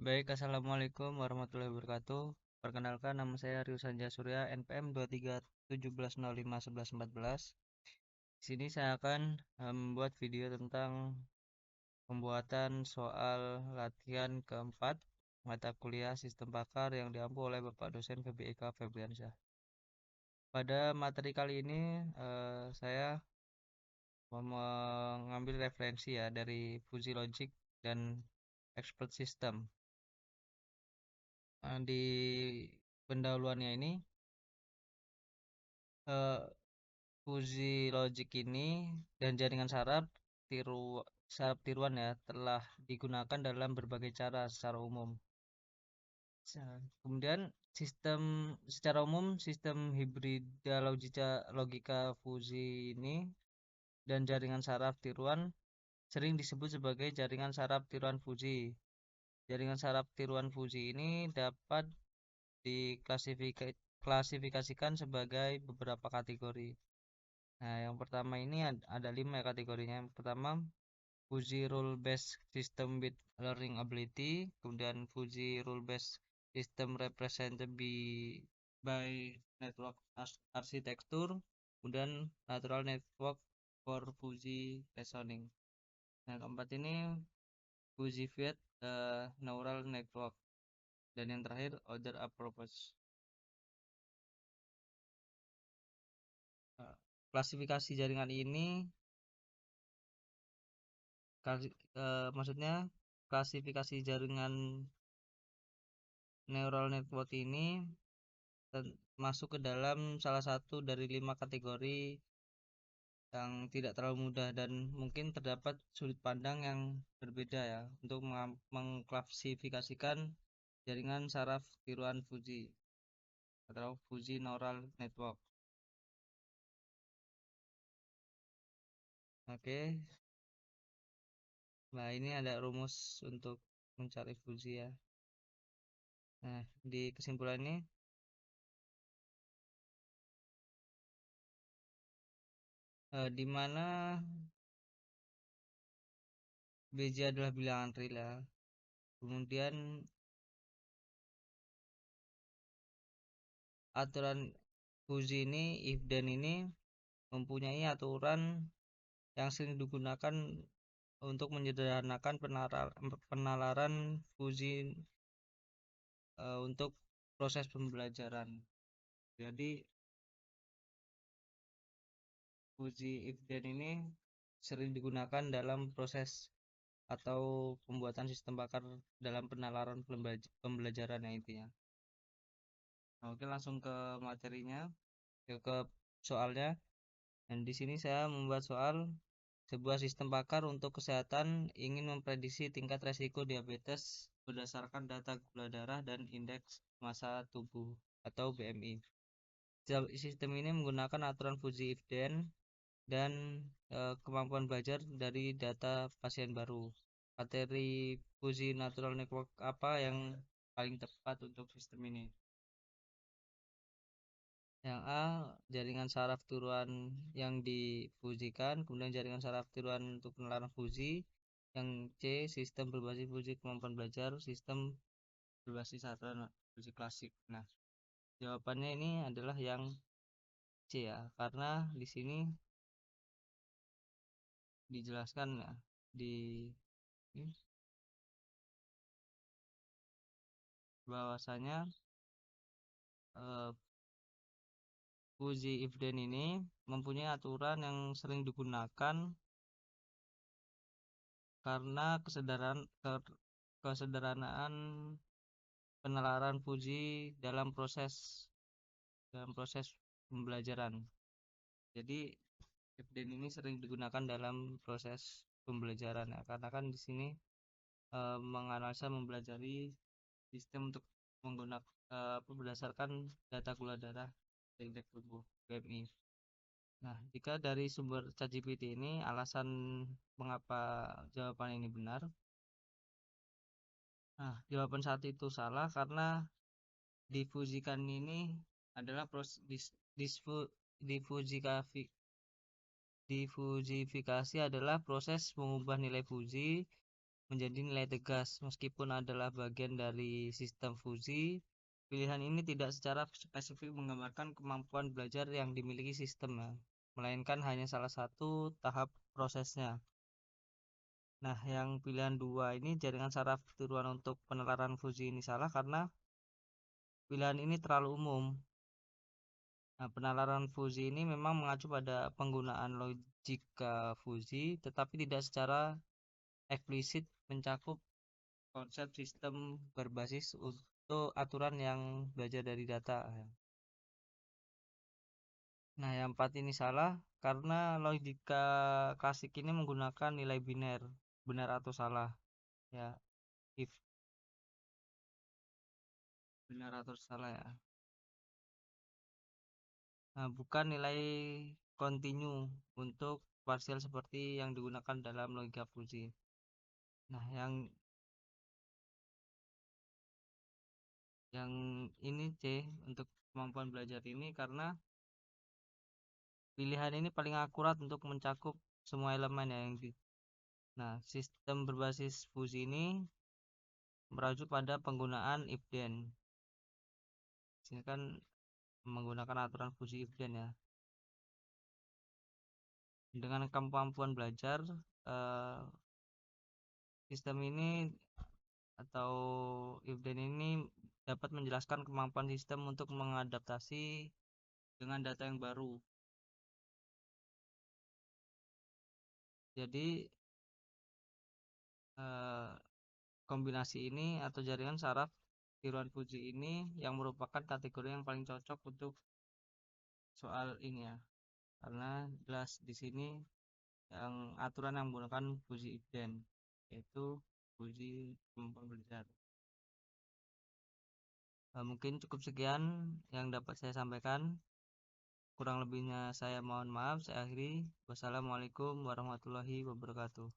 Baik, Assalamualaikum warahmatullahi wabarakatuh. Perkenalkan, nama saya Riu Sanja Surya, NPM 2317051114. Di sini saya akan membuat video tentang pembuatan soal latihan keempat mata kuliah Sistem Pakar yang diampu oleh Bapak dosen PBIK Febriansyah. Pada materi kali ini saya mau mengambil referensi ya dari Fuzzy Logic dan Expert System. Di pendahuluannya ini eh, Fuzzy Logic ini dan jaringan saraf tiruan ya telah digunakan dalam berbagai cara secara umum. Kemudian secara umum sistem hibrida logika Fuzzy ini dan jaringan saraf tiruan sering disebut sebagai jaringan saraf tiruan Fuzzy. Jaringan saraf tiruan Fuzzy ini dapat diklasifikasikan sebagai beberapa kategori. Nah, yang pertama ini ada 5 ya kategorinya. Yang pertama, Fuzzy Rule Based System with Learning Ability, kemudian Fuzzy Rule Based System represented by Network Architecture, kemudian Natural Network for Fuzzy Reasoning. Nah, keempat ini Fuzzy Fiat Neural Network, dan yang terakhir Other Approaches. Klasifikasi jaringan ini maksudnya klasifikasi jaringan neural network ini masuk ke dalam salah satu dari 5 kategori yang tidak terlalu mudah, dan mungkin terdapat sudut pandang yang berbeda ya untuk mengklasifikasikan jaringan saraf tiruan Fuzzy atau Fuzzy Neural Network. Oke, nah ini ada rumus untuk mencari Fuzzy ya. Nah, di kesimpulan ini di mana BJ adalah bilangan real ya. Kemudian aturan Fuzzy ini, if then ini mempunyai aturan yang sering digunakan untuk menyederhanakan penalaran Fuzzy untuk proses pembelajaran. Jadi Fuzzy if then ini sering digunakan dalam proses atau pembuatan sistem bakar dalam penalaran pembelajaran yang intinya. Oke, langsung ke materinya, ke soalnya. Dan di sini saya membuat soal sebuah sistem pakar untuk kesehatan ingin memprediksi tingkat resiko diabetes berdasarkan data gula darah dan indeks massa tubuh atau BMI. Sistem ini menggunakan aturan Fuzzy if then dan kemampuan belajar dari data pasien baru. Materi Fuzzy Natural Network apa yang paling tepat untuk sistem ini? Yang A, jaringan saraf tiruan yang difuzikan, kemudian jaringan saraf tiruan untuk penalaran Fuzzy. Yang C, sistem berbasis Fuzzy kemampuan belajar, sistem berbasis aturan Fuzzy klasik. Nah, jawabannya ini adalah yang C ya, karena di sini dijelaskan ya di bahwasanya Fuzzy if then ini mempunyai aturan yang sering digunakan karena kesederhanaan penalaran Fuzzy dalam proses pembelajaran. Jadi if then ini sering digunakan dalam proses pembelajaran ya, karena kan di sini menganalisa mempelajari sistem untuk menggunakan berdasarkan data gula darah dan indeks tubuh BMI. Nah, jika dari sumber ChatGPT ini alasan mengapa jawaban ini benar. Nah, jawaban saat itu salah karena difuzikan ini adalah proses difuzifikasi adalah proses mengubah nilai Fuzzy menjadi nilai tegas. Meskipun adalah bagian dari sistem Fuji, pilihan ini tidak secara spesifik menggambarkan kemampuan belajar yang dimiliki sistem, ya, melainkan hanya salah satu tahap prosesnya. Nah, yang pilihan 2 ini jaringan saraf tiruan untuk penalaran Fuji ini salah karena pilihan ini terlalu umum. Nah, penalaran Fuji ini memang mengacu pada penggunaan logika Fuji, tetapi tidak secara eksplisit mencakup konsep sistem berbasis untuk aturan yang belajar dari data. Nah, yang 4 ini salah karena logika klasik ini menggunakan nilai biner, benar atau salah, ya, if benar atau salah, ya. Nah, bukan nilai kontinu untuk parsial seperti yang digunakan dalam logika Fuji. Nah, yang ini C untuk kemampuan belajar ini karena pilihan ini paling akurat untuk mencakup semua elemen yang Nah, sistem berbasis Fuji ini merujuk pada penggunaan if then. Sini kan menggunakan aturan Fuji if then, ya. Dengan kemampuan belajar, sistem ini atau if then ini dapat menjelaskan kemampuan sistem untuk mengadaptasi dengan data yang baru. Jadi kombinasi ini atau jaringan saraf tiruan Fuji ini yang merupakan kategori yang paling cocok untuk soal ini, ya, karena jelas di sini yang aturan yang menggunakan Fuji if then, yaitu Fuji kemampuan belajar. Mungkin cukup sekian yang dapat saya sampaikan. Kurang lebihnya saya mohon maaf. Saya akhiri. Wassalamualaikum warahmatullahi wabarakatuh.